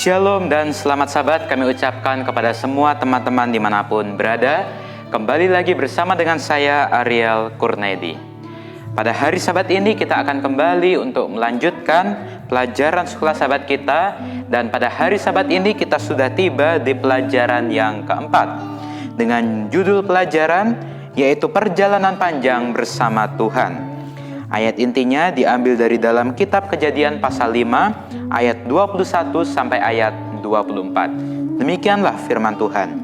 Shalom dan selamat sahabat kami ucapkan kepada semua teman-teman dimanapun berada. Kembali lagi bersama dengan saya Ariel Kurnedi. Pada hari Sabat ini kita akan kembali untuk melanjutkan pelajaran sekolah sahabat kita. Dan pada hari Sabat ini kita sudah tiba di pelajaran yang keempat, dengan judul pelajaran yaitu Perjalanan Panjang Bersama Tuhan. Ayat intinya diambil dari dalam kitab Kejadian pasal 5 ayat 21 sampai ayat 24. Demikianlah firman Tuhan.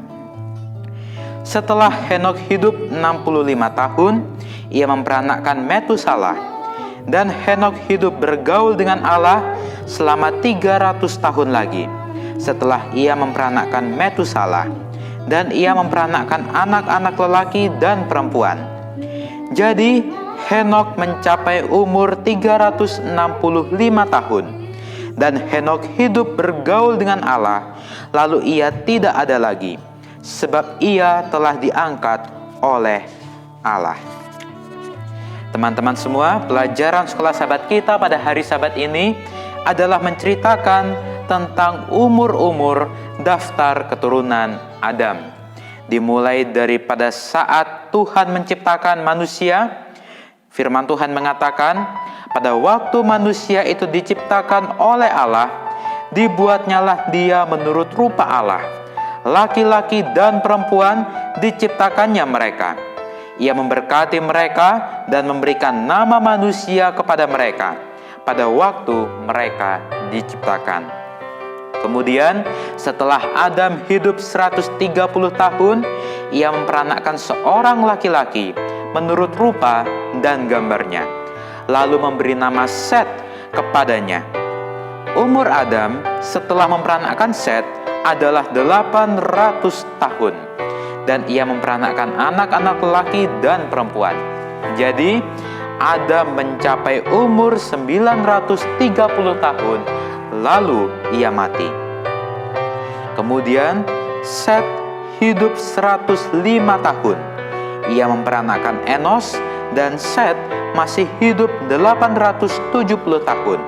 Setelah Henokh hidup 65 tahun, ia memperanakkan Metusalah. Dan Henokh hidup bergaul dengan Allah selama 300 tahun lagi. Setelah ia memperanakkan Metusalah, dan ia memperanakkan anak-anak lelaki dan perempuan. Jadi Henokh mencapai umur 365 tahun. Dan Henokh hidup bergaul dengan Allah, lalu ia tidak ada lagi, sebab ia telah diangkat oleh Allah. Teman-teman semua, pelajaran sekolah sahabat kita pada hari Sabat ini adalah menceritakan tentang umur-umur daftar keturunan Adam. Dimulai daripada saat Tuhan menciptakan manusia. Firman Tuhan mengatakan, pada waktu manusia itu diciptakan oleh Allah, dibuatnyalah dia menurut rupa Allah. Laki-laki dan perempuan diciptakannya mereka. Ia memberkati mereka dan memberikan nama manusia kepada mereka pada waktu mereka diciptakan. Kemudian setelah Adam hidup 130 tahun, ia memperanakkan seorang laki-laki menurut rupa dan gambarnya, lalu memberi nama Set kepadanya. Umur Adam setelah memperanakkan Set adalah 800 tahun, dan ia memperanakkan anak-anak lelaki dan perempuan. Jadi Adam mencapai umur 930 tahun, lalu ia mati. Kemudian Set hidup 105 tahun. Ia memperanakkan Enos, dan Set masih hidup 870 tahun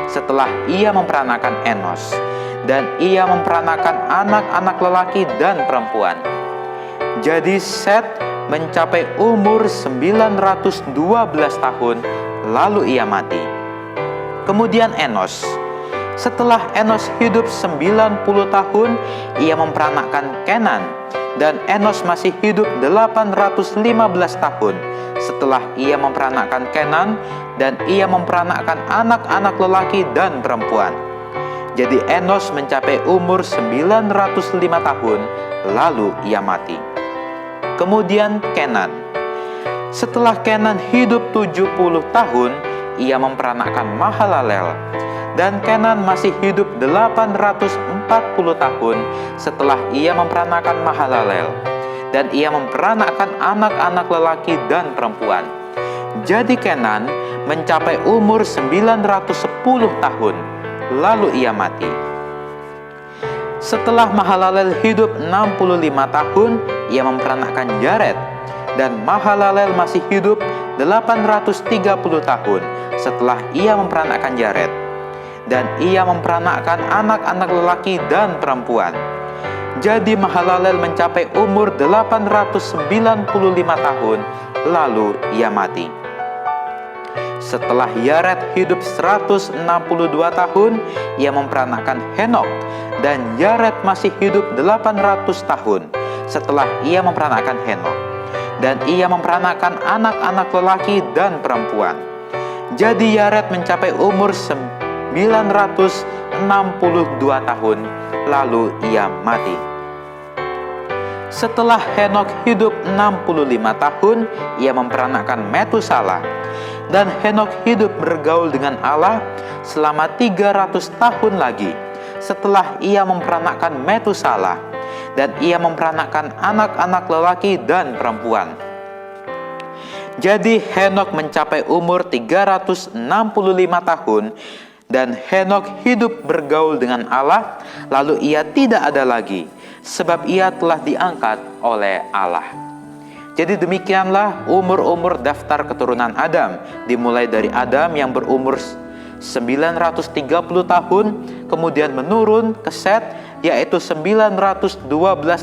setelah ia memperanakkan Enos, dan ia memperanakkan anak-anak lelaki dan perempuan. Jadi Set mencapai umur 912 tahun, lalu ia mati. Kemudian Enos. Setelah Enos hidup 90 tahun, ia memperanakkan Kenan, dan Enos masih hidup 815 tahun setelah ia memperanakkan Kenan, dan ia memperanakkan anak-anak lelaki dan perempuan. Jadi Enos mencapai umur 905 tahun, lalu ia mati. Kemudian Kenan. Setelah Kenan hidup 70 tahun, ia memperanakkan Mahalalel. Dan Kenan masih hidup 840 tahun setelah ia memperanakkan Mahalalel. Dan ia memperanakkan anak-anak lelaki dan perempuan. Jadi Kenan mencapai umur 910 tahun, lalu ia mati. Setelah Mahalalel hidup 65 tahun, ia memperanakkan Jared. Dan Mahalalel masih hidup 830 tahun setelah ia memperanakkan Jared. Dan ia memperanakkan anak-anak lelaki dan perempuan. Jadi Mahalalel mencapai umur 895 tahun, lalu ia mati. Setelah Yared hidup 162 tahun, ia memperanakkan Henokh, dan Yared masih hidup 800 tahun setelah ia memperanakkan Henokh, dan ia memperanakkan anak-anak lelaki dan perempuan. Jadi Yared mencapai umur 962 tahun, lalu ia mati. Setelah Henokh hidup 65 tahun, ia memperanakkan Metusalah. Dan Henokh hidup bergaul dengan Allah selama 300 tahun lagi setelah ia memperanakkan Metusalah. Dan ia memperanakkan anak-anak lelaki dan perempuan. Jadi Henokh mencapai umur 365 tahun, dan Henokh hidup bergaul dengan Allah, lalu ia tidak ada lagi, sebab ia telah diangkat oleh Allah. Jadi demikianlah umur-umur daftar keturunan Adam, dimulai dari Adam yang berumur 930 tahun, kemudian menurun ke Set, yaitu 912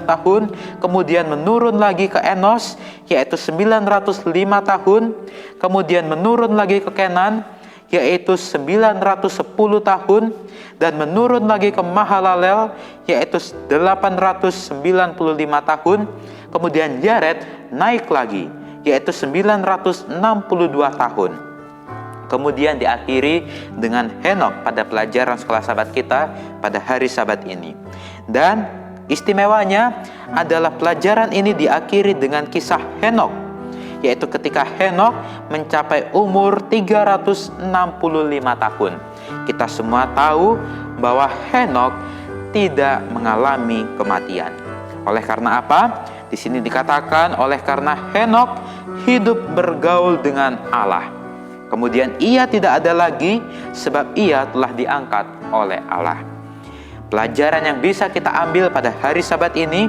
tahun, kemudian menurun lagi ke Enos, yaitu 905 tahun, kemudian menurun lagi ke Kenan, yaitu 910 tahun, dan menurun lagi ke Mahalalel, yaitu 895 tahun, kemudian Yared naik lagi, yaitu 962 tahun. Kemudian diakhiri dengan Henok pada pelajaran sekolah sahabat kita pada hari Sabat ini. Dan istimewanya adalah pelajaran ini diakhiri dengan kisah Henok, yaitu ketika Henok mencapai umur 365 tahun. Kita semua tahu bahwa Henok tidak mengalami kematian. Oleh karena apa? Di sini dikatakan oleh karena Henok hidup bergaul dengan Allah. Kemudian ia tidak ada lagi sebab ia telah diangkat oleh Allah. Pelajaran yang bisa kita ambil pada hari Sabat ini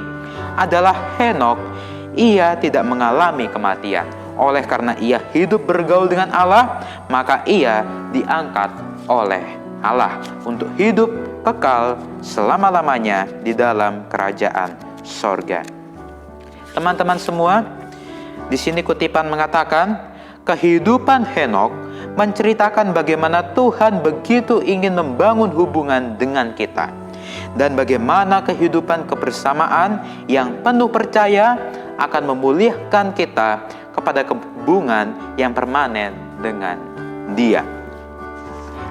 adalah Henok, ia tidak mengalami kematian. Oleh karena ia hidup bergaul dengan Allah, maka ia diangkat oleh Allah untuk hidup kekal selama-lamanya di dalam kerajaan sorga. Teman-teman semua, di sini kutipan mengatakan, kehidupan Henok menceritakan bagaimana Tuhan begitu ingin membangun hubungan dengan kita, dan bagaimana kehidupan kebersamaan yang penuh percaya akan memulihkan kita kepada hubungan yang permanen dengan Dia.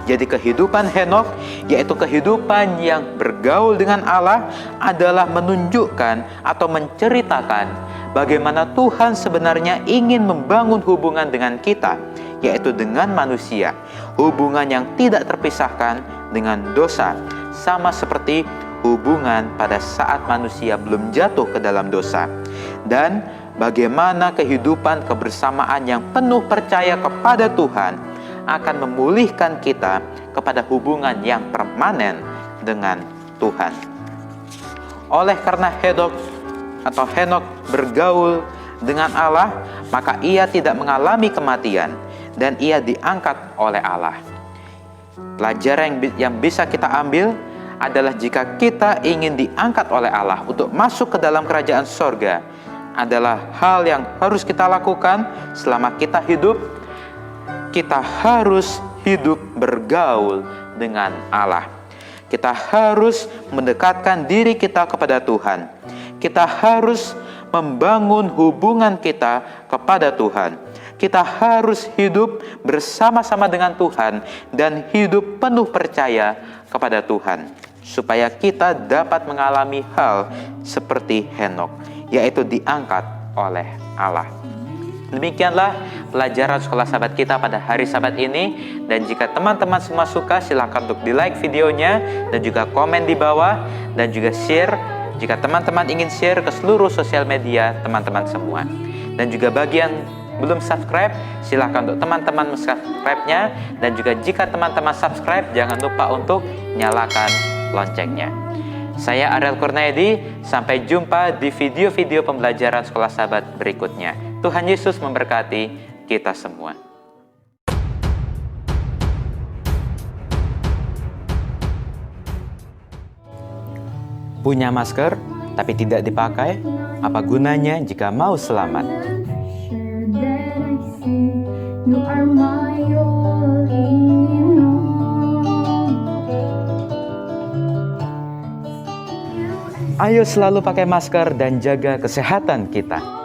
Jadi kehidupan Henok, yaitu kehidupan yang bergaul dengan Allah, adalah menunjukkan atau menceritakan bagaimana Tuhan sebenarnya ingin membangun hubungan dengan kita, yaitu dengan manusia. Hubungan yang tidak terpisahkan dengan dosa, sama seperti hubungan pada saat manusia belum jatuh ke dalam dosa. Dan bagaimana kehidupan kebersamaan yang penuh percaya kepada Tuhan akan memulihkan kita kepada hubungan yang permanen dengan Tuhan. Oleh karena Henok bergaul dengan Allah, maka ia tidak mengalami kematian dan ia diangkat oleh Allah. Pelajaran yang bisa kita ambil adalah jika kita ingin diangkat oleh Allah untuk masuk ke dalam kerajaan sorga, adalah hal yang harus kita lakukan selama kita hidup. Kita harus hidup bergaul dengan Allah. Kita harus mendekatkan diri kita kepada Tuhan. Kita harus membangun hubungan kita kepada Tuhan. Kita harus hidup bersama-sama dengan Tuhan dan hidup penuh percaya kepada Tuhan, supaya kita dapat mengalami hal seperti Henok, yaitu diangkat oleh Allah. Demikianlah pelajaran sekolah sahabat kita pada hari Sabat ini. Dan jika teman-teman semua suka, silakan untuk di-like videonya dan juga komen di bawah dan juga share jika teman-teman ingin share ke seluruh sosial media teman-teman semua. Dan juga bagi yang belum subscribe, silakan untuk teman-teman subscribe-nya, dan juga jika teman-teman subscribe, jangan lupa untuk nyalakan loncengnya. Saya Ariel Kurnaedi, sampai jumpa di video-video pembelajaran sekolah sahabat berikutnya. Tuhan Yesus memberkati kita semua. Punya masker tapi tidak dipakai, apa gunanya jika mau selamat? Ayo selalu pakai masker dan jaga kesehatan kita.